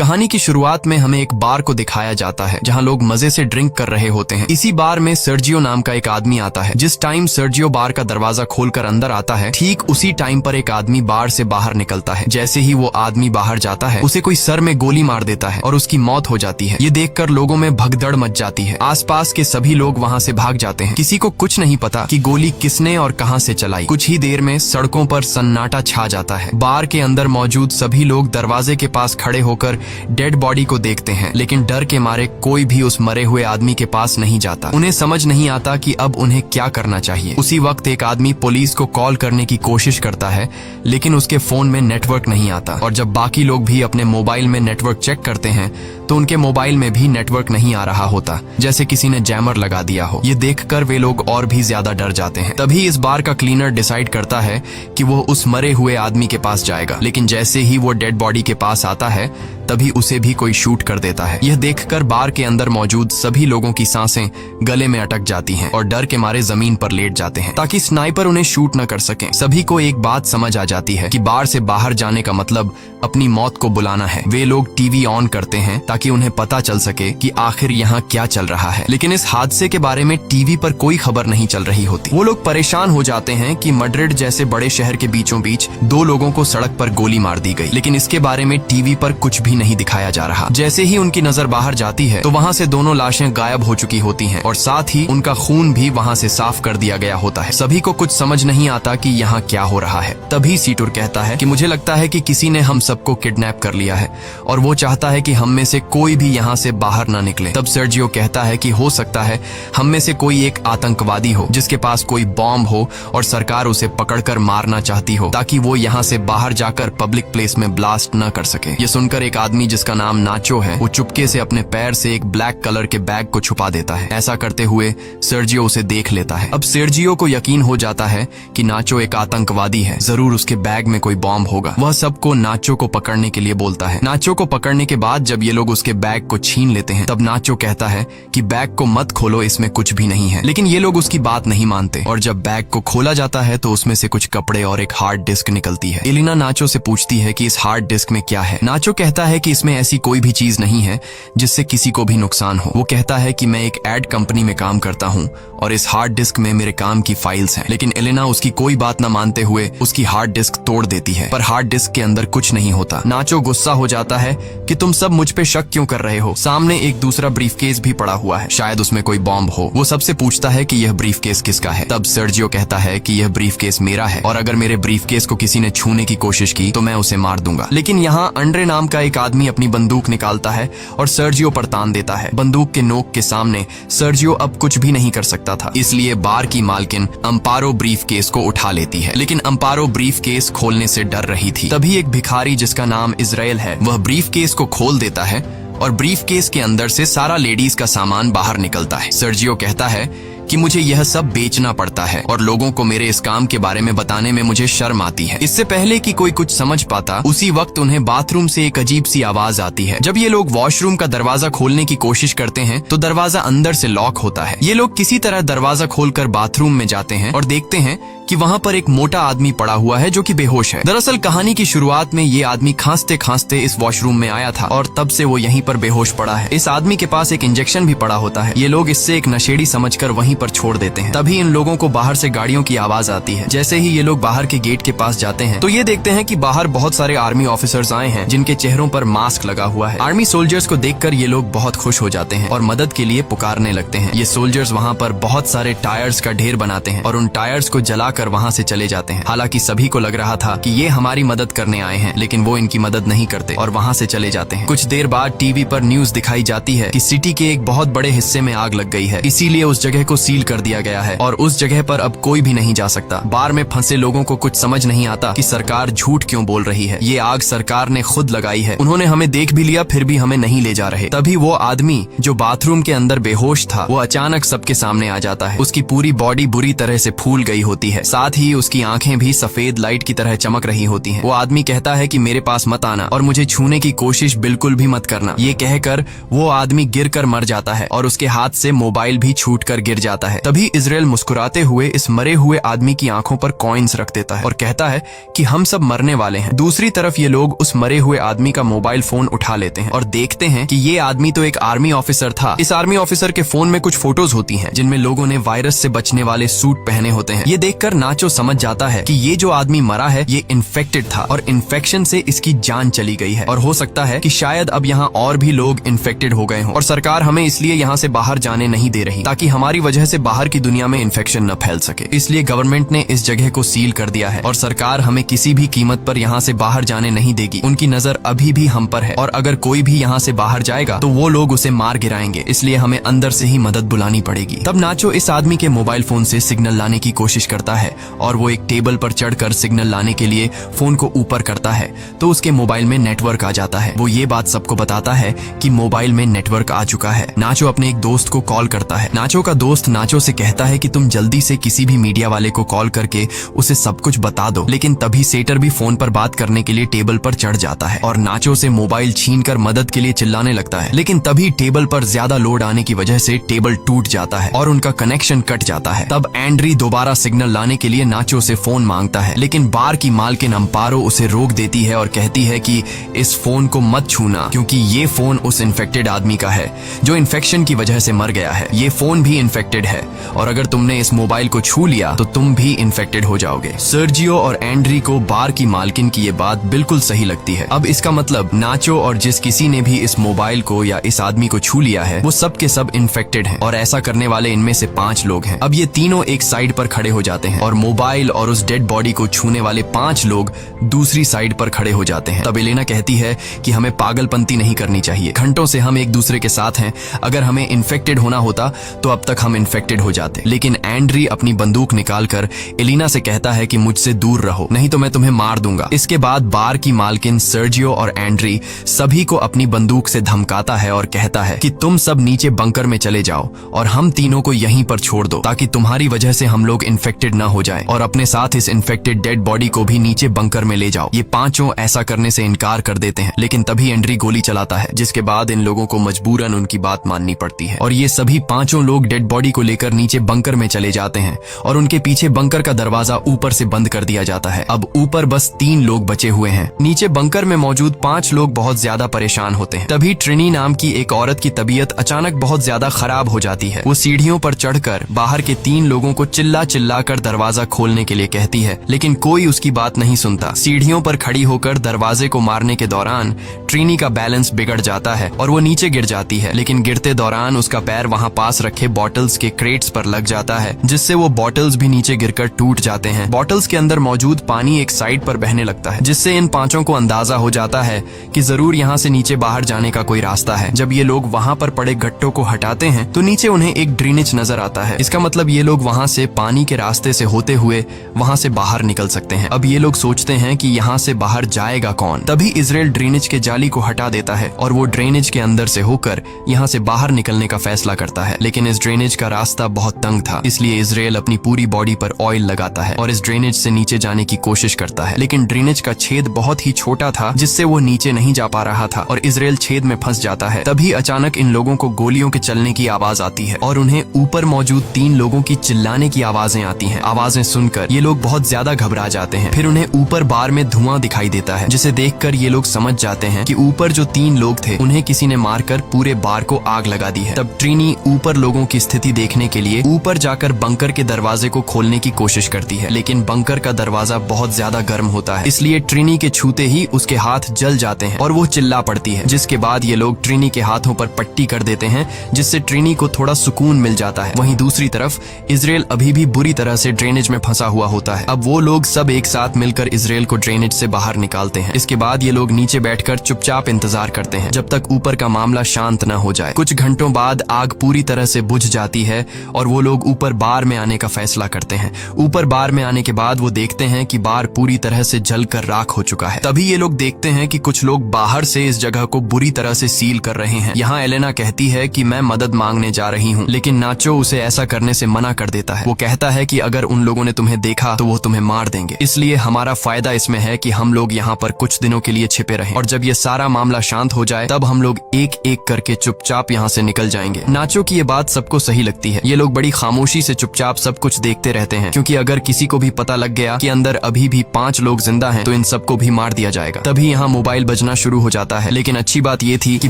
कहानी की शुरुआत में हमें एक बार को दिखाया जाता है जहां लोग मजे से ड्रिंक कर रहे होते हैं। इसी बार में सर्जियो नाम का एक आदमी आता है। जिस टाइम सर्जियो बार का दरवाजा खोलकर अंदर आता है, ठीक उसी टाइम पर एक आदमी बार से बाहर निकलता है। जैसे ही वो आदमी बाहर जाता है, उसे कोई सर में गोली मार देता है और उसकी मौत हो जाती है। ये देखकर लोगों में भगदड़ मच जाती है। आसपास के सभी लोग वहाँ से भाग जाते हैं। किसी को कुछ नहीं पता कि गोली किसने और कहाँ से चलाई। कुछ ही देर में सड़कों पर सन्नाटा छा जाता है। बार के अंदर मौजूद सभी लोग दरवाजे के पास खड़े होकर डेड बॉडी को देखते हैं, लेकिन डर के मारे कोई भी उस मरे हुए आदमी के पास नहीं जाता। उन्हें समझ नहीं आता कि अब उन्हें क्या करना चाहिए। उसी वक्त एक आदमी पुलिस को कॉल करने की कोशिश करता है, लेकिन उसके फोन में नेटवर्क नहीं आता। और जब बाकी लोग भी अपने मोबाइल में नेटवर्क चेक करते हैं तो उनके मोबाइल में भी नेटवर्क नहीं आ रहा होता, जैसे किसी ने जैमर लगा दिया हो। ये देखकर वे लोग और भी ज्यादा डर जाते हैं। तभी इस बार का क्लीनर डिसाइड करता है कि वो उस मरे हुए आदमी के पास जाएगा, लेकिन जैसे ही वो डेड बॉडी के पास आता है तभी उसे भी कोई शूट कर देता है। यह देखकर बार के अंदर मौजूद सभी लोगों की सांसें गले में अटक जाती हैं और डर के मारे जमीन पर लेट जाते हैं ताकि स्नाइपर उन्हें शूट न कर सके। सभी को एक बात समझ आ जाती है कि बार से बाहर जाने का मतलब अपनी मौत को बुलाना है। वे लोग टीवी ऑन करते हैं ताकि उन्हें पता चल सके कि आखिर यहाँ क्या चल रहा है, लेकिन इस हादसे के बारे में टीवी पर कोई खबर नहीं चल रही होती। वो लोग परेशान हो जाते हैं कि मैड्रिड जैसे बड़े शहर के बीचों बीच 2 लोगों को सड़क पर गोली मार दी गई, लेकिन इसके बारे में टीवी पर कुछ भी नहीं दिखाया जा रहा। जैसे ही उनकी नजर बाहर जाती है तो वहाँ से दोनों लाशें गायब हो चुकी होती हैं और साथ ही उनका खून भी वहाँ से साफ कर दिया गया होता है। सभी को कुछ समझ नहीं आता कि यहाँ क्या हो रहा है। तभी सीटुर कहता है कि मुझे लगता है कि किसी ने हम सबको किडनैप कर लिया है और वो चाहता है कि हम में से कोई भी यहाँ से बाहर ना निकले। तब सर्जियो कहता है कि हो सकता है हम में से कोई एक आतंकवादी हो जिसके पास कोई बॉम्ब हो और सरकार उसे पकड़कर मारना चाहती हो ताकि वो यहाँ से बाहर जाकर पब्लिक प्लेस में ब्लास्ट न कर सके। ये सुनकर एक आदमी जिसका नाम नाचो है, वो चुपके से अपने पैर से एक ब्लैक कलर के बैग को छुपा देता है। ऐसा करते हुए सर्जियो उसे देख लेता है। अब सर्जियो को यकीन हो जाता है कि नाचो एक आतंकवादी है, जरूर उसके बैग में कोई बॉम्ब होगा। वह सबको नाचो को पकड़ने के लिए बोलता है। नाचो को पकड़ने के बाद जब ये लोग उसके बैग को छीन लेते हैं तब नाचो कहता है कि बैग को मत खोलो, इसमें कुछ भी नहीं है, लेकिन ये लोग उसकी बात नहीं मानते और जब बैग को खोला जाता है तो उसमें से कुछ कपड़े और एक हार्ड डिस्क निकलती है। एलिना नाचो से पूछती है कि इस हार्ड डिस्क में क्या है। नाचो कहता है कि इसमें ऐसी कोई भी चीज नहीं है जिससे किसी को भी नुकसान हो। वो कहता है कि मैं एक एड कंपनी में काम करता हूँ और इस हार्ड डिस्क में मेरे काम की फाइल्स हैं, लेकिन एलिना उसकी कोई बात न मानते हुए उसकी हार्ड डिस्क तोड़ देती है, पर हार्ड डिस्क के अंदर कुछ नहीं होता। नाचो गुस्सा हो जाता है कि तुम सब मुझ पे शक क्यों कर रहे हो, सामने एक दूसरा ब्रीफकेस भी पड़ा हुआ है, शायद उसमें कोई बॉम्ब हो। वो सबसे पूछता है कि यह ब्रीफकेस किसका है। तब सर्जियो कहता है कि यह ब्रीफकेस मेरा है और अगर मेरे ब्रीफकेस को किसी ने छूने की कोशिश की तो मैं उसे मार दूंगा। लेकिन यहाँ अंड्रे नाम का एक आदमी अपनी बंदूक निकालता है और सर्जियो पर तान देता है। बंदूक के नोक के सामने सर्जियो अब कुछ भी नहीं कर सकता था, इसलिए बार की मालकिन अम्पारो ब्रीफकेस को उठा लेती है, लेकिन अम्पारो ब्रीफकेस खोलने से डर रही थी। तभी एक भिखारी जिसका नाम इजराइल है, वह ब्रीफकेस को खोल देता है और ब्रीफकेस के अंदर से सारा लेडीज का सामान बाहर निकलता है। सर्जियो कहता है कि मुझे यह सब बेचना पड़ता है और लोगों को मेरे इस काम के बारे में बताने में मुझे शर्म आती है। इससे पहले कि कोई कुछ समझ पाता, उसी वक्त उन्हें बाथरूम से एक अजीब सी आवाज आती है। जब ये लोग वॉशरूम का दरवाजा खोलने की कोशिश करते हैं तो दरवाजा अंदर से लॉक होता है। ये लोग किसी तरह दरवाजा खोलकर बाथरूम में जाते हैं और देखते हैं कि वहाँ पर एक मोटा आदमी पड़ा हुआ है जो कि बेहोश है। दरअसल कहानी की शुरुआत में ये आदमी खांसते खांसते इस वॉशरूम में आया था और तब से वो यहीं पर बेहोश पड़ा है। इस आदमी के पास एक इंजेक्शन भी पड़ा होता है। ये लोग इससे एक नशेड़ी समझकर वहीं पर छोड़ देते हैं। तभी इन लोगों को बाहर से गाड़ियों की आवाज आती है। जैसे ही ये लोग बाहर के गेट के पास जाते हैं तो ये देखते हैं कि बाहर बहुत सारे आर्मी ऑफिसर्स आए हैं जिनके चेहरों पर मास्क लगा हुआ है। आर्मी सोल्जर्स को देखकर ये लोग बहुत खुश हो जाते हैं और मदद के लिए पुकारने लगते हैं। ये सोल्जर्स वहाँ पर बहुत सारे टायर्स का ढेर बनाते हैं और उन टायर्स को जलाकर वहाँ से चले जाते हैं। हालांकि सभी को लग रहा था कि ये हमारी मदद करने आए हैं, लेकिन वो इनकी मदद नहीं करते और वहाँ से चले जाते हैं। कुछ देर बाद टीवी पर न्यूज दिखाई जाती है कि सिटी के एक बहुत बड़े हिस्से में आग लग गई है, इसीलिए उस जगह को सील कर दिया गया है और उस जगह पर अब कोई भी नहीं जा सकता। बार में फंसे लोगों को कुछ समझ नहीं आता कि सरकार झूठ क्यों बोल रही है। ये आग सरकार ने खुद लगाई है, उन्होंने हमें देख भी लिया फिर भी हमें नहीं ले जा रहे। तभी वो आदमी जो बाथरूम के अंदर बेहोश था, वो अचानक सबके सामने आ जाता है। उसकी पूरी बॉडी बुरी तरह से फूल गई होती है, साथ ही उसकी आंखें भी सफेद लाइट की तरह चमक रही होती हैं। वो आदमी कहता है कि मेरे पास मत आना और मुझे छूने की कोशिश बिल्कुल भी मत करना। ये कहकर वो आदमी गिरकर मर जाता है और उसके हाथ से मोबाइल भी छूट कर गिर जाता है। जाता है। तभी इजराइल मुस्कुराते हुए इस मरे हुए आदमी की आंखों पर कॉइन्स रख देता है और कहता है कि हम सब मरने वाले हैं। दूसरी तरफ ये लोग उस मरे हुए आदमी का मोबाइल फोन उठा लेते हैं और देखते हैं कि ये आदमी तो एक आर्मी ऑफिसर था। इस आर्मी ऑफिसर के फोन में कुछ फोटोज होती हैं जिनमें लोगों ने वायरस से बचने वाले सूट पहने होते हैं। ये देखकर नाचो समझ जाता है कि ये जो आदमी मरा है ये इन्फेक्टेड था और इन्फेक्शन से इसकी जान चली गई है और हो सकता है कि शायद अब यहाँ और भी लोग इन्फेक्टेड हो गए हों और सरकार हमें इसलिए यहाँ से बाहर जाने नहीं दे रही ताकि हमारी वजह से बाहर की दुनिया में इन्फेक्शन न फैल सके। इसलिए गवर्नमेंट ने इस जगह को सील कर दिया है और सरकार हमें किसी भी कीमत पर यहाँ से बाहर जाने नहीं देगी। उनकी नजर अभी भी हम पर है और अगर कोई भी यहाँ से बाहर जाएगा तो वो लोग उसे मार गिराएंगे, इसलिए हमें अंदर से ही मदद बुलानी पड़ेगी। तब नाचो इस आदमी के मोबाइल फोन से सिग्नल लाने की कोशिश करता है और वो एक टेबल पर चढ़कर सिग्नल लाने के लिए फोन को ऊपर करता है तो उसके मोबाइल में नेटवर्क आ जाता है। वो ये बात सबको बताता है कि मोबाइल में नेटवर्क आ चुका है। नाचो अपने एक दोस्त को कॉल करता है। नाचो का दोस्त नाचो से कहता है कि तुम जल्दी से किसी भी मीडिया वाले को कॉल करके उसे सब कुछ बता दो। लेकिन तभी सेटर भी फोन पर बात करने के लिए टेबल पर चढ़ जाता है और नाचो से मोबाइल छीनकर मदद के लिए चिल्लाने लगता है। लेकिन तभी टेबल पर ज्यादा लोड आने की वजह से टेबल टूट जाता है और उनका कनेक्शन कट जाता है। तब एंड्री दोबारा सिग्नल लाने के लिए नाचो से फोन मांगता है, लेकिन बार की मालकिन अम्पारो उसे रोक देती है और कहती है कि इस फोन को मत छूना क्योंकि ये फोन उस इन्फेक्टेड आदमी का है जो इन्फेक्शन की वजह से मर गया है। ये फोन भी इन्फेक्टेड है और अगर तुमने इस मोबाइल को छू लिया तो तुम भी इन्फेक्टेड हो जाओगे। सर्जियो और एंड्री को बार की मालकिन की ये बात बिल्कुल सही लगती है। अब इसका मतलब नाचो और जिस किसी ने भी इस मोबाइल को या इस आदमी को छू लिया है वो सब के सब इन्फेक्टेड हैं और ऐसा करने वाले इनमें से 5 लोग हैं। अब ये तीनों एक साइड पर खड़े हो जाते हैं और मोबाइल और उस डेड बॉडी को छूने वाले 5 लोग दूसरी साइड पर खड़े हो जाते हैं। तब एलेना कहती है कि हमें पागलपंती नहीं करनी चाहिए। घंटों से हम एक दूसरे के साथ हैं, अगर हमें इन्फेक्टेड होना होता तो अब तक हम इन्फेक्टेड हो जाते। लेकिन एंड्री अपनी बंदूक निकालकर एलेना से कहता है कि मुझसे दूर रहो नहीं तो मैं तुम्हें मार दूंगा। इसके बाद बार की मालकिन सर्जियो और एंड्री सभी को अपनी बंदूक से धमकाता है और कहता है कि तुम सब नीचे बंकर में चले जाओ और हम तीनों को यहीं पर छोड़ दो ताकि तुम्हारी वजह से हम लोग इन्फेक्टेड न हो जाएं और अपने साथ इस इन्फेक्टेड डेड बॉडी को भी नीचे बंकर में ले जाओ। ये पांचों ऐसा करने से इनकार कर देते हैं, लेकिन तभी एंड्री गोली चलाता है जिसके बाद इन लोगों को मजबूरन उनकी बात माननी पड़ती है और ये सभी पांचों लोग डेड बॉडी को लेकर नीचे बंकर में चले जाते हैं और उनके पीछे बंकर का दरवाजा ऊपर से बंद कर दिया जाता है। अब ऊपर बस 3 लोग बचे हुए हैं। नीचे बंकर में मौजूद 5 लोग बहुत ज्यादा परेशान होते हैं। तभी ट्रिनी नाम की एक औरत की तबीयत अचानक बहुत ज्यादा खराब हो जाती है। वो सीढ़ियों पर चढ़कर बाहर के 3 लोगों को चिल्ला चिल्ला कर दरवाजा खोलने के लिए कहती है, लेकिन कोई उसकी बात नहीं सुनता। सीढ़ियों पर खड़ी होकर दरवाजे को मारने के दौरान ट्रिनी का बैलेंस बिगड़ जाता है और वो नीचे गिर जाती है, लेकिन गिरते दौरान उसका पैर वहाँ पास रखे बॉटल्स के क्रेट्स पर लग जाता है जिससे वो बॉटल्स भी नीचे गिरकर टूट जाते हैं। बॉटल्स के अंदर मौजूद पानी एक साइड पर बहने लगता है जिससे इन 5 को अंदाजा हो जाता है कि जरूर यहाँ से नीचे बाहर जाने का कोई रास्ता है। जब ये लोग वहाँ पर पड़े गट्टों को हटाते हैं तो नीचे उन्हें एक ड्रेनेज नजर आता है। इसका मतलब ये लोग वहाँ से पानी के रास्ते से होते हुए वहाँ से बाहर निकल सकते हैं। अब ये लोग सोचते हैं कि यहाँ से बाहर जाएगा कौन। तभी इजराइल ड्रेनेज के जाली को हटा देता है और वो ड्रेनेज के अंदर से होकर यहाँ से बाहर निकलने का फैसला करता है, लेकिन इस ड्रेनेज का रास्ता बहुत तंग था, इसलिए इजराइल अपनी पूरी बॉडी पर ऑयल लगाता है और इस ड्रेनेज से नीचे जाने की कोशिश करता है, लेकिन ड्रेनेज का छेद बहुत ही छोटा था जिससे वो नीचे नहीं जा पा रहा था और इजराइल छेद में फंस जाता है। तभी अचानक इन लोगों को गोलियों के चलने की आवाज आती है और उन्हें ऊपर मौजूद 3 लोगों की चिल्लाने की आवाजें आती हैं। आवाजें सुनकर ये लोग बहुत ज्यादा घबरा जाते हैं। फिर उन्हें ऊपर बार में धुआं दिखाई देता है जिसे देखकर ये लोग समझ जाते हैं कि ऊपर जो 3 लोग थे उन्हें किसी ने मारकर पूरे बार को आग लगा दी है। तब ट्रिनी ऊपर लोगों की स्थिति देखने के लिए ऊपर जाकर बंकर के दरवाजे को खोलने की कोशिश करती है, लेकिन बंकर का दरवाजा बहुत ज्यादा गर्म होता है, इसलिए ट्रिनी के छूते ही उसके हाथ जल जाते हैं और वो चिल्ला पड़ती है, जिसके बाद ये लोग ट्रिनी के हाथों पर पट्टी कर देते हैं जिससे ट्रिनी को थोड़ा सुकून मिल जाता है। वहीं दूसरी तरफ इजराइल अभी भी बुरी तरह से ड्रेनेज में फंसा हुआ होता है। अब वो लोग सब एक साथ मिलकर इजराइल को ड्रेनेज से बाहर निकालते हैं। इसके बाद ये लोग नीचे बैठकर चुपचाप इंतजार करते हैं जब तक ऊपर का मामला शांत न हो जाए। कुछ घंटों बाद आग पूरी तरह से बुझ जाती है और वो लोग ऊपर बार में आने का फैसला करते हैं। ऊपर बार में आने के बाद वो देखते हैं कि बार पूरी तरह से जलकर राख हो चुका है। तभी ये लोग देखते हैं कि कुछ लोग बाहर से इस जगह को बुरी तरह से सील कर रहे हैं। यहाँ एलेना कहती है कि मैं मदद मांगने जा रही हूँ, लेकिन नाचो उसे ऐसा करने से मना कर देता है। वो कहता है कि अगर उन लोगों ने तुम्हें देखा तो वो तुम्हें मार देंगे, इसलिए हमारा फायदा इसमें है कि हम लोग यहाँ पर कुछ दिनों के लिए छिपे रहें और जब ये सारा मामला शांत हो जाए तब हम लोग एक एक करके चुपचाप यहाँ से निकल जाएंगे। नाचो की ये बात सबको सही लगती लगती है। ये लोग बड़ी खामोशी से चुपचाप सब कुछ देखते रहते हैं, क्योंकि अगर किसी को भी पता लग गया कि अंदर अभी भी 5 लोग जिंदा हैं तो इन सबको भी मार दिया जाएगा। तभी यहाँ मोबाइल बजना शुरू हो जाता है। लेकिन अच्छी बात ये थी कि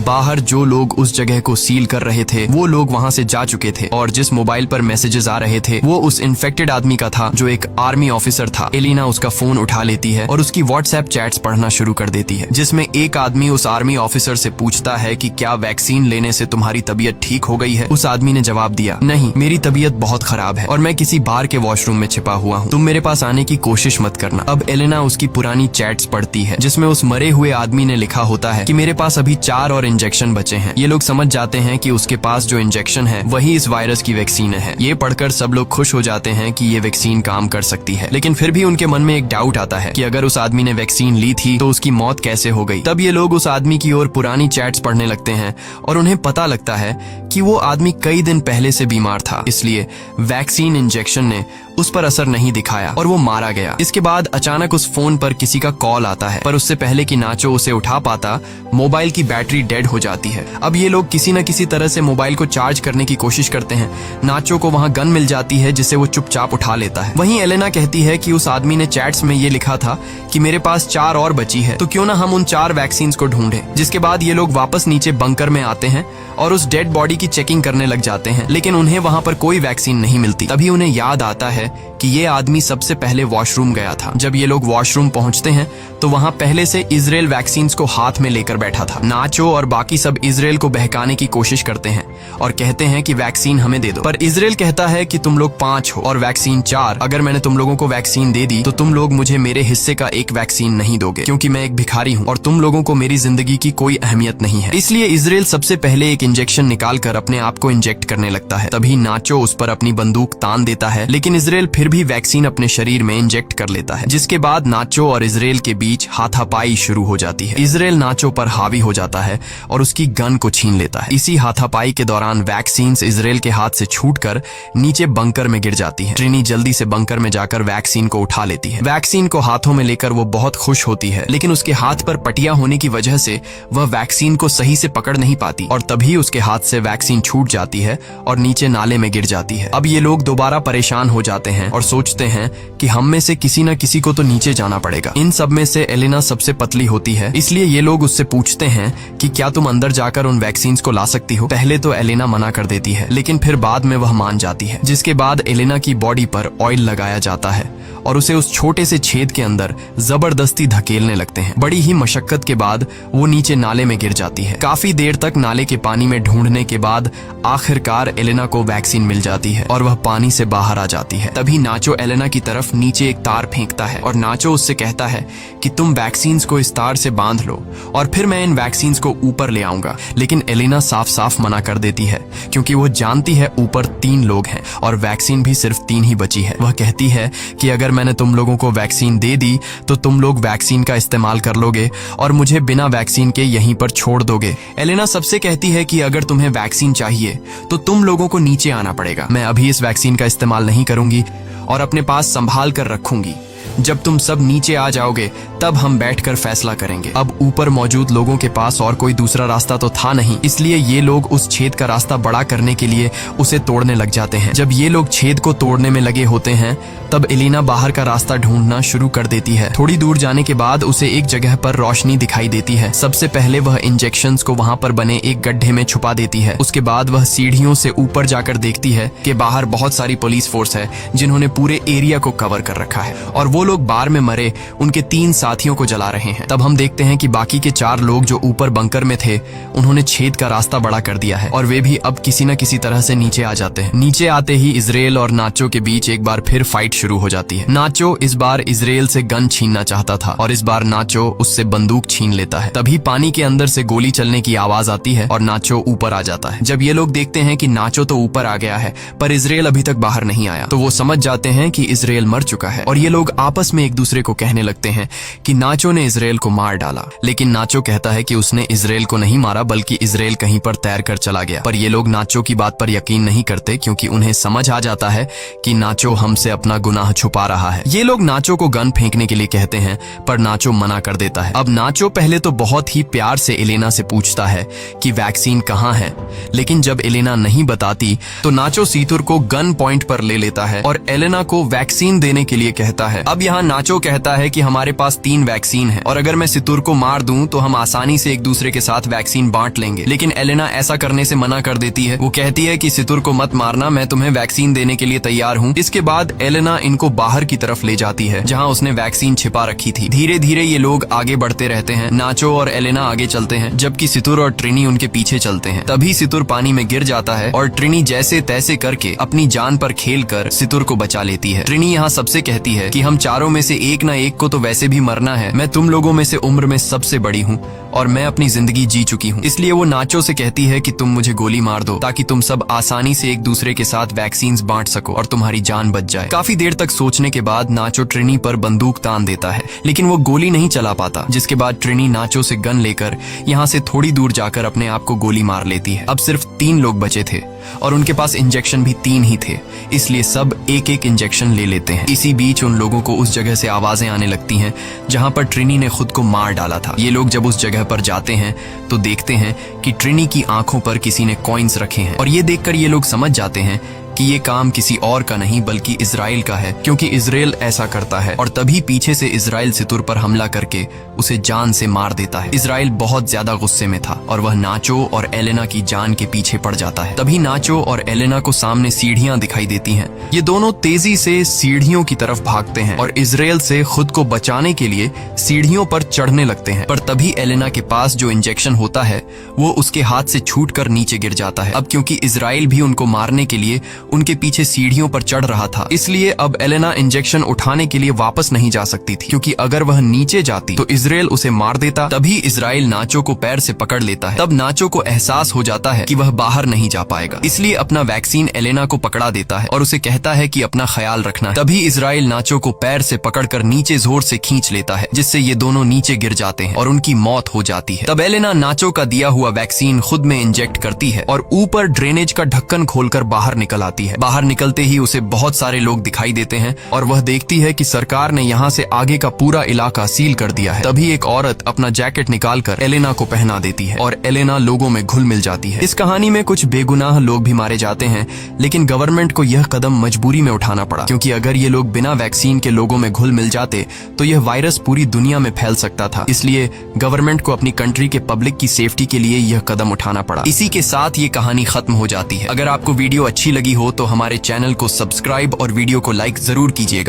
बाहर जो लोग उस जगह को सील कर रहे थे वो लोग वहाँ से जा चुके थे, और जिस मोबाइल पर मैसेजेस आ रहे थे वो उस इन्फेक्टेड आदमी का था जो एक आर्मी ऑफिसर था। एलिना उसका फोन उठा लेती है और उसकी व्हाट्सएप चैट्स पढ़ना शुरू कर देती है, जिसमें एक आदमी उस आर्मी ऑफिसर से पूछता है कि क्या वैक्सीन लेने से तुम्हारी तबीयत ठीक हो गई है। उस आदमी ने जवाब दिया, नहीं, मेरी तबीयत बहुत खराब है और मैं किसी बार के वॉशरूम में छिपा हुआ हूँ, तुम मेरे पास आने की कोशिश मत करना। अब एलेना उसकी पुरानी चैट्स पढ़ती है, जिसमें उस मरे हुए आदमी ने लिखा होता है कि मेरे पास अभी 4 और इंजेक्शन बचे हैं। ये लोग समझ जाते हैं कि उसके पास जो इंजेक्शन है वही इस वायरस की वैक्सीन है। ये पढ़कर सब लोग खुश हो जाते हैं कि ये वैक्सीन काम कर सकती है, लेकिन फिर भी उनके मन में एक डाउट आता है कि अगर उस आदमी ने वैक्सीन ली थी तो उसकी मौत कैसे हो गई। तब ये लोग उस आदमी की ओर पुरानी चैट्स पढ़ने लगते हैं और उन्हें पता लगता है कि वो आदमी कई दिन पहले से बीमार था, इसलिए वैक्सीन इंजेक्शन ने उस पर असर नहीं दिखाया और वो मारा गया। इसके बाद अचानक उस फोन पर किसी का कॉल आता है, पर उससे पहले कि नाचो उसे उठा पाता, मोबाइल की बैटरी डेड हो जाती है। अब ये लोग किसी न किसी तरह से मोबाइल को चार्ज करने की कोशिश करते हैं। नाचो को वहाँ गन मिल जाती है जिसे वो चुपचाप उठा लेता है। वहीं एलेना कहती है कि उस आदमी ने चैट्स में ये लिखा था कि मेरे पास 4 और बची है, तो क्यों ना हम उन 4 वैक्सीन को ढूंढें। जिसके बाद ये लोग वापस नीचे बंकर में आते हैं और उस डेड बॉडी की चेकिंग करने लग जाते हैं, लेकिन उन्हें वहाँ पर कोई वैक्सीन नहीं मिलती। तभी उन्हें याद आता है कि ये आदमी सबसे पहले वॉशरूम गया था। जब ये लोग वॉशरूम पहुंचते हैं तो वहाँ पहले से इजराइल वैक्सीन को हाथ में लेकर बैठा था। नाचो और बाकी सब इजराइल को बहकाने की कोशिश करते हैं और कहते हैं कि वैक्सीन हमें दे दो, पर इजराइल कहता है कि तुम लोग 5 हो और वैक्सीन 4। अगर मैंने तुम लोगों को वैक्सीन दे दी तो तुम लोग मुझे मेरे हिस्से का एक वैक्सीन नहीं दोगे, क्योंकि मैं एक भिखारी हूँ और तुम लोगों को मेरी जिंदगी की कोई अहमियत नहीं है। इसलिए इजराइल सबसे पहले एक इंजेक्शन निकालकर अपने आप को इंजेक्ट करने लगता है। तभी नाचो उस पर अपनी बंदूक तान देता है, लेकिन इजराइल फिर भी वैक्सीन अपने शरीर में इंजेक्ट कर लेता है, जिसके बाद नाचो और इजराइल के बीच हाथापाई शुरू हो जाती है। इजराइल नाचो पर हावी हो जाता है और उसकी गन को छीन लेता है। इसी हाथापाई के दौरान वैक्सीन इजराइल के हाथ से छूटकर नीचे बंकर में गिर जाती है। ट्रिनी जल्दी से बंकर में जाकर वैक्सीन को उठा लेती है। वैक्सीन को हाथों में लेकर वो बहुत खुश होती है, लेकिन उसके हाथ पर पटिया होने की वजह से वह वैक्सीन को सही से पकड़ नहीं पाती और तभी उसके हाथ से वैक्सीन छूट जाती है और नीचे नाले में गिर जाती है। अब ये लोग दोबारा परेशान हो जाते हैं और सोचते हैं कि हम में से किसी न किसी को तो नीचे जाना पड़ेगा। इन सब में से एलेना सबसे पतली होती है, इसलिए ये लोग उससे पूछते हैं कि क्या तुम अंदर जाकर उन वैक्सीन को ला सकती हो। पहले तो एलेना मना कर देती है, लेकिन फिर बाद में वह मान जाती है। जिसके बाद एलेना की बॉडी पर ऑयल लगाया जाता है और उसे उस छोटे से छेद के अंदर जबरदस्ती धकेलने लगते हैं। बड़ी ही मशक्कत के बाद वो नीचे नाले में गिर जाती है। काफी देर तक नाले के पानी में ढूंढने के बाद आखिरकार एलेना को वैक्सीन मिल जाती है और वह पानी से बाहर आ जाती है। तभी नाचो एलेना की तरफ नीचे एक तार फेंकता है और नाचो उससे कहता है कि तुम वैक्सीन को इस तार से बांध लो और फिर मैं इन वैक्सीन को ऊपर ले आऊंगा। लेकिन एलेना साफ साफ मना कर देती है, क्योंकि वो जानती है ऊपर 3 लोग हैं और वैक्सीन भी सिर्फ 3 ही बची है। वह कहती है कि अगर मैंने तुम लोगों को वैक्सीन दे दी तो तुम लोग वैक्सीन का इस्तेमाल कर लोगे और मुझे बिना वैक्सीन के यहीं पर छोड़ दोगे। एलेना सबसे कहती है कि अगर तुम्हें वैक्सीन चाहिए तो तुम लोगों को नीचे आना पड़ेगा। मैं अभी इस वैक्सीन का इस्तेमाल नहीं करूंगी और अपने पास संभाल कर रखूंगी। जब तुम सब नीचे आ जाओगे तब हम बैठकर फैसला करेंगे। अब ऊपर मौजूद लोगों के पास और कोई दूसरा रास्ता तो था नहीं, इसलिए ये लोग उस छेद का रास्ता बड़ा करने के लिए उसे तोड़ने लग जाते हैं। जब ये लोग छेद को तोड़ने में लगे होते हैं तब एलिना बाहर का रास्ता ढूंढना शुरू कर देती है। थोड़ी दूर जाने के बाद उसे एक जगह पर रोशनी दिखाई देती है। सबसे पहले वह इंजेक्शंस को वहां पर बने एक गड्ढे में छुपा देती है। उसके बाद वह सीढ़ियों से ऊपर जाकर देखती है कि बाहर बहुत सारी पुलिस फोर्स है जिन्होंने पूरे एरिया को कवर कर रखा है और वो लोग बार में मरे उनके 3 साथियों को जला रहे हैं। तब हम देखते हैं कि बाकी के 4 लोग जो ऊपर बंकर में थे उन्होंने छेद का रास्ता बड़ा कर दिया है और वे भी अब किसी न किसी तरह से नीचे आ जाते हैं। नीचे आते ही इजराइल और नाचो के बीच एक बार फिर फाइट शुरू हो जाती है। नाचो इस बार इजराइल से गन छीनना चाहता था और इस बार नाचो उससे बंदूक छीन लेता है। तभी पानी के अंदर से गोली चलने की आवाज आती है और नाचो ऊपर आ जाता है। जब ये लोग देखते हैं कि नाचो तो ऊपर आ गया है पर इजराइल अभी तक बाहर नहीं आया तो वो समझ जाते हैं कि इजराइल मर चुका है और ये लोग आपस में एक दूसरे को कहने लगते हैं कि नाचो ने इजराइल को मार डाला, लेकिन नाचो कहता है कि उसने इजराइल को नहीं मारा बल्कि इजराइल कहीं पर तैर कर चला गया। पर ये लोग नाचो की बात पर यकीन नहीं करते क्योंकि उन्हें समझ आ जाता है कि नाचो हमसे अपना गुनाह छुपा रहा है। ये लोग नाचो को गन फेंकने के लिए कहते हैं पर नाचो मना कर देता है। अब नाचो पहले तो बहुत ही प्यार से एलेना से पूछता है कि वैक्सीन कहाँ है, लेकिन जब एलेना नहीं बताती तो नाचो सीतुर को गन पॉइंट पर ले लेता है और एलेना को वैक्सीन देने के लिए कहता है। अब यहाँ नाचो कहता है कि हमारे पास 3 वैक्सीन है और अगर मैं सितुर को मार दूं तो हम आसानी से एक दूसरे के साथ वैक्सीन बांट लेंगे, लेकिन एलेना ऐसा करने से मना कर देती है। वो कहती है कि सितुर को मत मारना, मैं तुम्हें वैक्सीन देने के लिए तैयार हूँ। इसके बाद एलेना इनको बाहर की तरफ ले जाती है जहाँ उसने वैक्सीन छिपा रखी थी। धीरे धीरे ये लोग आगे बढ़ते रहते हैं। नाचो और एलेना आगे चलते हैं जबकि सितुर और ट्रिनी उनके पीछे चलते हैं। तभी सितुर पानी में गिर जाता है और ट्रिनी जैसे तैसे करके अपनी जान पर खेल कर सितुर को बचा लेती है। ट्रिनी यहाँ सबसे कहती है कि हम चारों में से एक ना एक को तो वैसे भी मरना है, मैं तुम लोगों में से उम्र में सबसे बड़ी हूँ और मैं अपनी जिंदगी जी चुकी हूँ, इसलिए वो नाचो से कहती है कि तुम मुझे गोली मार दो ताकि तुम सब आसानी से एक दूसरे के साथ वैक्सीन बांट सको और तुम्हारी जान बच जाए। काफी देर तक सोचने के बाद नाचो ट्रिनी पर बंदूक तान देता है, लेकिन वो गोली नहीं चला पाता, जिसके बाद ट्रिनी नाचो से गन लेकर यहाँ से थोड़ी दूर जाकर अपने आप को गोली मार लेती है। अब सिर्फ 3 लोग बचे थे और उनके पास इंजेक्शन भी 3 ही थे, इसलिए सब एक एक इंजेक्शन ले लेते हैं। इसी बीच उन लोगों को उस जगह से आवाजें आने लगती हैं जहां पर ट्रिनी ने खुद को मार डाला था। ये लोग जब उस जगह पर जाते हैं तो देखते हैं कि ट्रिनी की आंखों पर किसी ने कॉइन्स रखे हैं और ये देखकर ये लोग समझ जाते हैं कि ये काम किसी और का नहीं बल्कि इजराइल का है, क्योंकि इजराइल ऐसा करता है। और तभी पीछे से इजराइल सितुर पर हमला करके उसे जान से मार देता है। इजराइल बहुत ज्यादा गुस्से में था और वह नाचो और एलेना की जान के पीछे पड़ जाता है। तभी नाचो और एलेना को सामने सीढ़ियां दिखाई देती हैं। ये दोनों तेजी से सीढ़ियों की तरफ भागते हैं और इजराइल से खुद को बचाने के लिए सीढ़ियों पर चढ़ने लगते हैं। पर तभी एलेना के पास जो इंजेक्शन होता है वो उसके हाथ से छूटकर नीचे गिर जाता है। अब क्योंकि इजराइल भी उनको मारने के लिए उनके पीछे सीढ़ियों पर चढ़ रहा था, इसलिए अब एलेना इंजेक्शन उठाने के लिए वापस नहीं जा सकती थी, क्योंकि अगर वह नीचे जाती तो इजराइल उसे मार देता। तभी इजराइल नाचो को पैर से पकड़ लेता है। तब नाचो को एहसास हो जाता है कि वह बाहर नहीं जा पाएगा, इसलिए अपना वैक्सीन एलेना को पकड़ा देता है और उसे कहता है कि अपना ख्याल रखना है। तभी इजराइल नाचो को पैर से पकड़कर नीचे जोर से खींच लेता है, जिससे ये दोनों नीचे गिर जाते हैं और उनकी मौत हो जाती है। तब एलेना नाचो का दिया हुआ वैक्सीन खुद में इंजेक्ट करती है और ऊपर ड्रेनेज का ढक्कन खोलकर बाहर निकल आती है। बाहर निकलते ही उसे बहुत सारे लोग दिखाई देते हैं और वह देखती है कि सरकार ने यहाँ से आगे का पूरा इलाका सील कर दिया है। तभी एक औरत अपना जैकेट निकालकर एलेना को पहना देती है और एलेना लोगों में घुल मिल जाती है। इस कहानी में कुछ बेगुनाह लोग भी मारे जाते हैं, लेकिन गवर्नमेंट को यह कदम मजबूरी में उठाना पड़ा, क्योंकि अगर ये लोग बिना वैक्सीन के लोगों में घुल मिल जाते तो यह वायरस पूरी दुनिया में फैल सकता था। इसलिए गवर्नमेंट को अपनी कंट्री के पब्लिक की सेफ्टी के लिए यह कदम उठाना पड़ा। इसी के साथ ये कहानी खत्म हो जाती है। अगर आपको वीडियो अच्छी लगी हो तो हमारे चैनल को सब्सक्राइब और वीडियो को लाइक जरूर कीजिएगा।